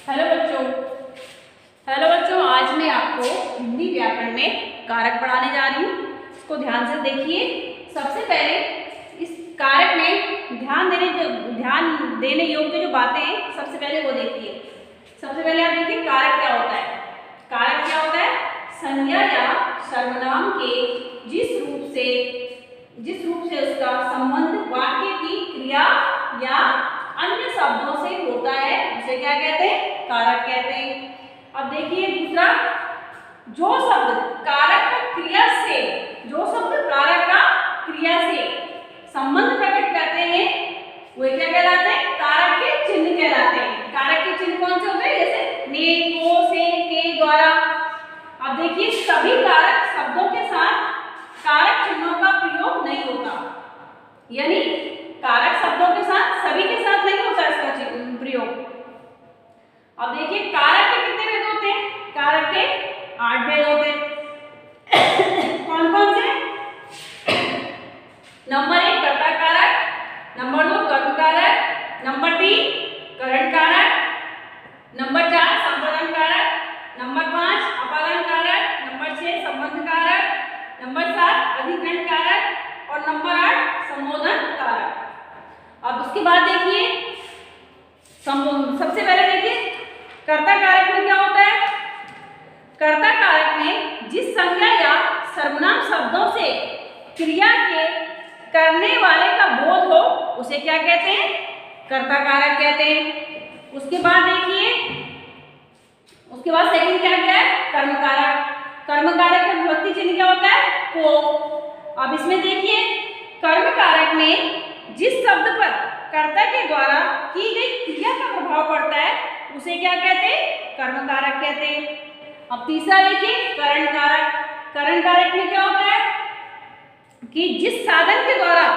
Hello बच्चों। आज मैं आपको हिंदी व्याकरण में कारक पढ़ाने जा रही हूँ। इसको ध्यान से देखिए। सबसे पहले इस कारक में ध्यान देने योग्य जो बातें हैं सबसे पहले वो देखिए। सबसे पहले आप देखिए कारक क्या होता है। कारक क्या होता है? संज्ञा या सर्वनाम के जिस रूप से उसका संबंध वाक्य की क्रिया या अन्य शब्दों से होता है उसे क्या कहते हैं? कारक कहते हैं। अब देखिए दूसरा, जो शब्द कारक का क्रिया से संबंध प्रकट करते हैं वे क्या कहलाते हैं? कारक के चिन्ह कहलाते हैं। कारक के चिन्ह कौन से होते हैं? जैसे ने, को, से, के द्वारा। अब देखिए सभी कारक शब्दों के साथ कारक चिन्हों का प्रयोग नहीं होता, यानी कारक शब्दों के साथ सभी के साथ नहीं होता इसका प्रयोग। अब देखिए कारक के कितने भेद होते हैं? कारक के 8 भेद होते हैं। कौन कौन से? नंबर 1 कर्ता कारक, नंबर 2 कर्म कारक, नंबर 3 करण कारक, नंबर 4 संपादन कारक, नंबर 5 अपादान कारक, नंबर 6 संबंध कारक, नंबर 7 अधिकरण कारक और नंबर 8 संबोधन कारक। अब उसके बाद देखिए सबसे पहले देखिए कर्ता कारक में क्या होता है? कर्ता कारक में जिस संज्ञा या सर्वनाम शब्दों से क्रिया के करने वाले का बोध हो उसे क्या कहते हैं? कर्ता कारक कहते हैं। उसके बाद देखिए सेकंड क्या है? कर्म कारक। कर्म कारक का विभक्ति चिन्ह क्या होता है? को। अब इसमें देखिए कर्म कारक में जिस शब्द पर कर्ता के द्वारा की गई क्रिया का प्रभाव पड़ता है उसे क्या कहते हैं? कर्म कारक कहते हैं। अब तीसरा देखिए करण कारक। करण कारक में क्या होता है कि जिस साधन के द्वारा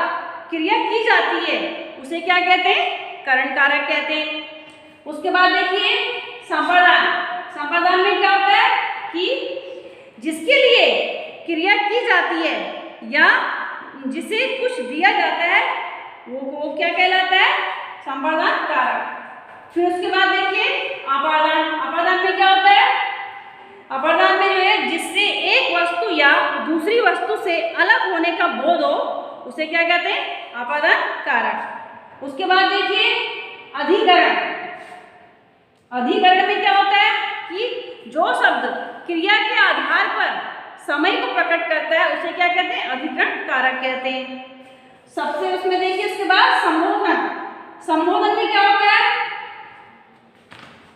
क्रिया की जाती है उसे क्या कहते हैं? करण कारक कहते हैं। उसके बाद देखिए संपादान। संपादान में क्या होता है कि जिसके लिए क्रिया की जाती है या जिसे कुछ दिया जाता है वो क्या कहलाता है? संपादन कारक। फिर उसके बाद देखिए अपादान। अपादान में क्या होता है? अपादान में जो है जिससे एक वस्तु या दूसरी वस्तु से अलग होने का बोध हो उसे क्या कहते हैं? अपादान कारक। उसके बाद देखिए अधिकरण। अधिकरण में क्या होता है कि जो शब्द क्रिया के आधार पर समय को प्रकट करता है उसे क्या कहते हैं? अधिकरण कारक कहते हैं। सबसे उसमें देखिए उसके बाद संबोधन। संबोधन में क्या होता है?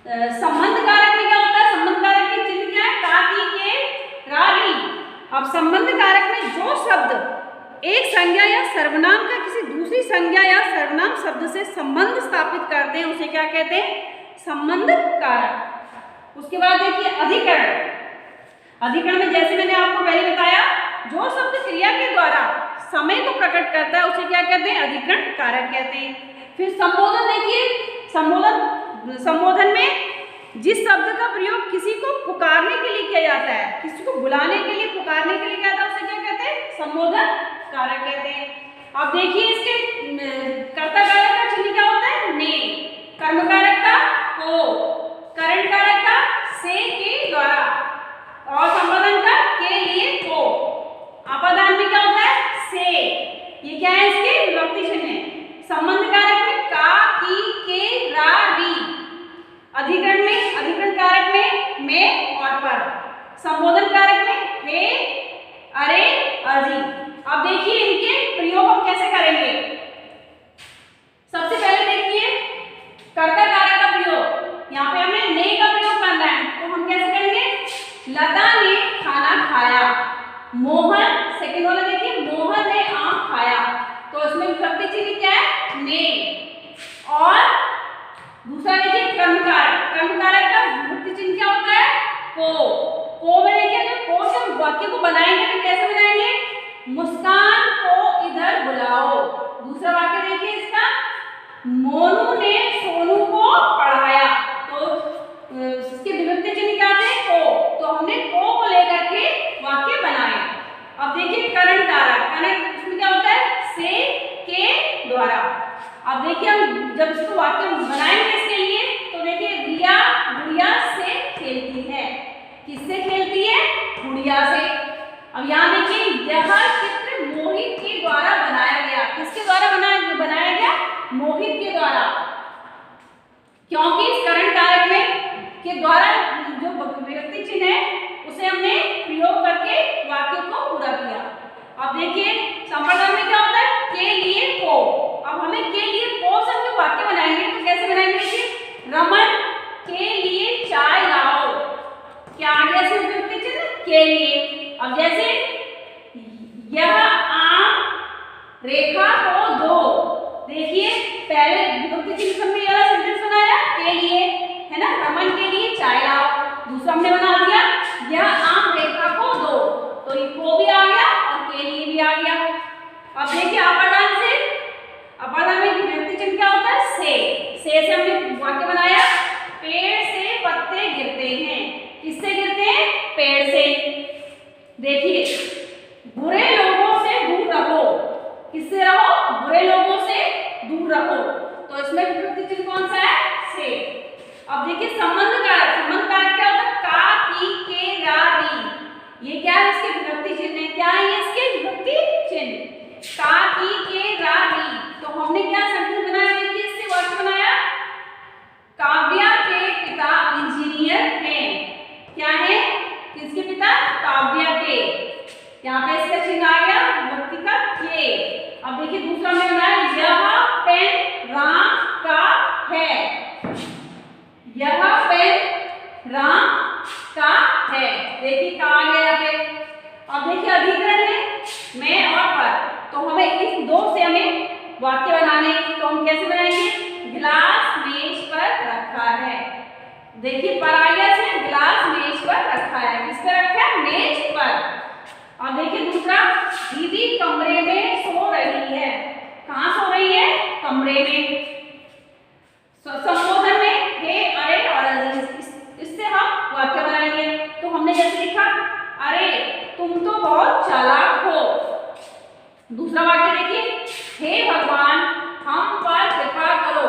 संबंध कारक में क्या होता है? संबंध कारक की चिन्ह क्या है? का, की, के, रा, री। अब संबंध कारक में जो शब्द एक संज्ञा या सर्वनाम का किसी दूसरी संज्ञा या सर्वनाम शब्द से संबंध स्थापित करते हैं उसे क्या कहते हैं? संबंध कारक। उसके बाद देखिए अधिकरण। अधिकरण में जैसे मैंने आपको पहले बताया जो शब्द क्रिया के द्वारा समय को प्रकट करता है उसे क्या कहते हैं? अधिकरण कारक कहते हैं। फिर संबोधन देखिए। संबोधन में जिस शब्द का प्रयोग किसी को पुकारने के लिए किया जाता है, किसी को बुलाने के लिए पुकारने के लिए किया जाता है उसे क्या कहते हैं? संबोधन कारक कहते हैं। अब देखिए इसके कर्ता कारक का चिन्ह क्या होता है? ने। कर्म कारक का को। करण कारक का से, के द्वारा और संबोधन का के लिए को। अपादान में क्या होता है? से। ये क्या है? इसके विभक्ति चिन्ह है। संबंध कारक में का, की, के, रा, री। अधिकरण कारक में और पर। संबोधन कारक में हे, अरे, अजी। अब देखिए इनके प्रयोग हम कैसे करेंगे। सबसे पहले देखिए कर्ता कारक का प्रयोग। यहाँ पे हमें ने का प्रयोग करना है तो हम कैसे करेंगे? लता ने खाना खाया। मोहन, सेकंड वाला देखिए मोहन ने आम खाया। तो इसमें विभक्ति चिन्ह क्या है? ने। और दूसरा देखिए कर्म कारक। कर्म कारक का विभक्ति चिन्ह क्या होता है? को में देखिए तो को से वाक्य को बनाएंगे तो कैसे बनाएंगे? मुस्कान को इधर बुलाओ। दूसरा वाक्य देखिए इसका मोनू ने सोनू को पढ़ाया। तो इसके विभक्ति चिन्ह क्या थे? को। तो हमने को लेकर के वाक्य बनाए। अब देखिए करण कारक। करण इसमें क्या होता है? से, के द्वारा। अब देखिए हम जब इसको वाक्य बनाएंगे इसके लिए तो देखिए रिया किससे खेलती है? गुड़िया से। अब यहाँ देखिए, यह चित्र मोहित के द्वारा बनाया गया। किसके द्वारा बनाया गया? मोहित के द्वारा। क्योंकि इस करण कारक में के द्वारा जो व्यक्ति चिन्ह है उसे हमने प्रयोग करके वाक्य को पूरा किया। अब देखिए संप्रदाय में क्या होता है? के लिए को। अब हमें के लिए को से हम जो वाक्य बनाएंगे तो कैसे बनाएंगे? देखिए, रमन के लिए चाय लाओ। क्या आ गया इसमें व्यक्ति चिन्ह? के लिए। अब जैसे यह आम रेखा को दो। देखिए पहले विभक्ति चिन्ह हमने वाला सेंटेंस बनाया के लिए, है ना, रमन के लिए चाय लाओ। दूसरा हमने बना दिया यह आम रेखा को दो, तो ये को भी आ गया और के लिए भी आ गया। अब देखिए अपर्णान से, अपर्णान में विभक्ति चिन्ह क्या होता है? से हमने वाक्य बनाया, पेड़ से पत्ते गिरते हैं। किससे गिरते हैं? पेड़ से। देखिए बुरे लोगों से दूर रहो। किससे रहो? बुरे लोगों से दूर रहो। तो इसमें विभक्ति चिन्ह कौन सा है? से। अब देखिए संबंध कारक क्या होता है? का, की, के, रा, री। ये क्या है? इसके विभक्ति चिन्ह है। क्या है ये इसके विभक्ति चिन्ह? का, की, के, रा, री। तो हमने क्या सेंटेंस बनाया? देखिए इससे वाक्य बनाया, काव्या के पिता इंजीनियर हैं। क्या है? किसके पिता? काव्या के। यहाँ पे इसका चिन्ह आ गया विभक्ति का के। अब देखिए दूसरा हमने बनाया, यह पेन राम का है। यह पेन राम का है। देखिए का आ गया यहाँ पे। अब देखिए अधिकरण है मैं और पर, तो हमें इस दो से हमें वाक्य बनाने, तो हम कैसे बनाएंगे? गिलास मेज पर रखा है। देखिए पर आ गया इसमें, गिलास मेज पर रखा है। किस पर रखा है? मेज पर। और देखिए दूसरा, दीदी कमरे में सो रही है। कहाँ सो रही है? कमरे में। संबोधन में हे, अरे और इससे हम वाक्य बनाएंगे। तो हमने जैसे लिखा, अरे तुम तो बहुत चालाक हो। दूसरा वाक्य देखिए, हे भगवान हम पर कृपा करो।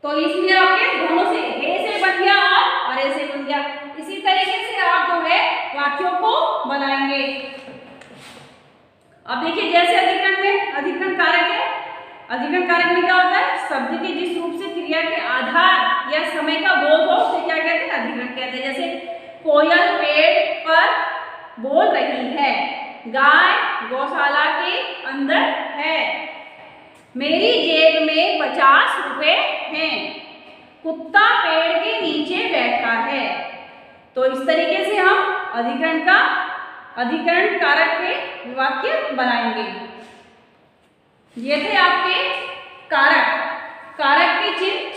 तो इसलिए आपके दोनों से, हे से बन गया और अरे से बन गया। इसी तरीके से आप जो है वाक्यों को बनाएंगे। अब देखिए जैसे अधिकरण में अधिकरण कारक है। अधिकरण कारक में क्या होता है? शब्द के जिस रूप से क्रिया के आधार या समय का बोध हो उसे क्या कहते हैं? अधिकरण कहते हैं। जैसे कोयल पेड़ पर बोल रही है, गाय गौशाला के अंदर है, मेरी जेब में 50 रुपए हैं, कुत्ता पेड़ के नीचे बैठा है। तो इस तरीके से हम अधिकरण कारक के वाक्य बनाएंगे। ये थे आपके कारक के चिन्ह।